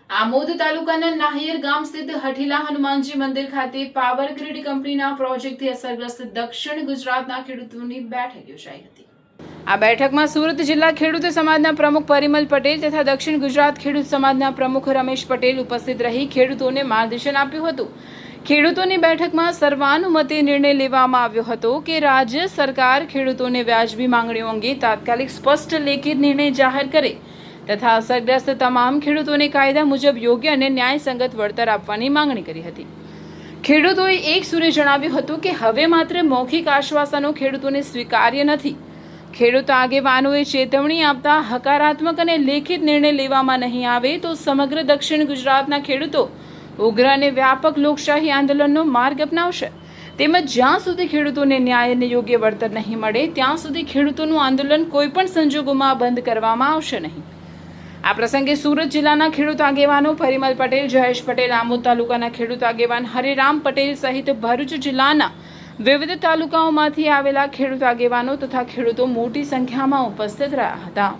આમોદ તાલુકાના નાહિયર ગામ સ્થિત હઠીલા હનુમાનજી મંદિર ખાતે પાવર ગ્રીડ કંપનીના પ્રોજેક્ટથી અસરગ્રસ્ત દક્ષિણ ગુજરાતના ખેડૂતોની બેઠક યોજાઈ હતી। આ બેઠકમાં સુરત જિલ્લા ખેડૂત સમાજના પ્રમુખ પરિમલ પટેલ તથા દક્ષિણ ગુજરાત ખેડૂત સમાજના પ્રમુખ રમેશ પટેલ ઉપસ્થિત રહી ખેડૂતોને માર્ગદર્શન આપ્યું હતું। ખેડૂતોની બેઠકમાં સર્વાનુમતે નિર્ણય લેવામાં આવ્યો હતો કે રાજ્ય સરકાર ખેડૂતોને વ્યાજબી માંગણીઓ અંગે તાત્કાલિક સ્પષ્ટ લેખિત નિર્ણય જાહેર કરે તથા અસરગ્રસ્ત તમામ ખેડૂતોને કાયદા મુજબ યોગ્ય અને ન્યાયસંગત વળતર આપવાની માંગણી કરી હતી। ખેડૂતોએ એક સૂરે જણાવ્યું હતું કે હવે માત્ર મૌખિક આશ્વાસનો ખેડૂતોને સ્વીકાર્ય નથી। ખેડૂત આગેવાનોએ ચેતવણી આપતા હકારાત્મક અને લેખિત નિર્ણય લેવામાં નહીં આવે તો સમગ્ર દક્ષિણ ગુજરાતના ખેડૂતો ઉગ્ર અને વ્યાપક લોકશાહી આંદોલનનો માર્ગ અપનાવશે તેમજ જ્યાં સુધી ખેડૂતોને ન્યાય અને યોગ્ય વળતર નહીં મળે ત્યાં સુધી ખેડૂતોનું આંદોલન કોઈપણ સંજોગોમાં બંધ કરવામાં આવશે નહીં। આ પ્રસંગે સુરત જિલ્લાના ખેડૂત આગેવાનો પરિમલ પટેલ, જયેશ પટેલ, આમોદ તાલુકાના ખેડૂત આગેવાન હરિરામ પટેલ સહિત ભરૂચ જિલ્લાના વિવિધ તાલુકાઓમાંથી આવેલા ખેડૂત આગેવાનો તથા ખેડૂતો મોટી સંખ્યામાં ઉપસ્થિત રહ્યા હતા।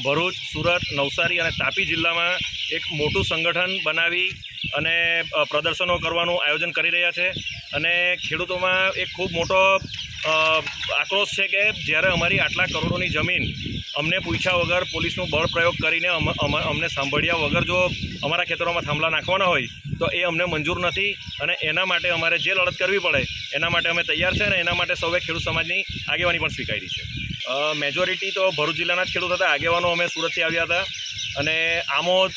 ભરૂચ, સુરત, નવસારી અને તાપી જિલ્લામાં એક મોટું સંગઠન બનાવી અને પ્રદર્શનો કરવાનું આયોજન કરી રહ્યા છે અને ખેડૂતોમાં એક ખૂબ મોટો આક્રોશ છે કે જ્યારે અમારી આટલા કરોડોની જમીન અમને પૂછ્યા વગર પોલીસનું બળ પ્રયોગ કરીને અમને સાંભળ્યા વગર જો અમારા ખેતરોમાં થાંભલા નાખવાના હોય તો એ અમને મંજૂર નથી અને એના માટે અમારે જે લડત કરવી પડે એના માટે અમે તૈયાર છે અને એના માટે સૌએ ખેડૂત સમાજની આગેવાની પણ સ્વીકારી છે। મેજોરિટી તો ભરૂચ જિલ્લાના જ ખેડૂત હતા। આગેવાનો અમે સુરતથી આવ્યા હતા અને આમોદ,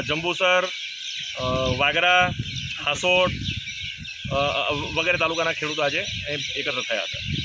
જંબુસર, વાગરા, હાસોડ વગેરે તાલુકાના ખેડૂતો આજે એકત્ર થયા હતા।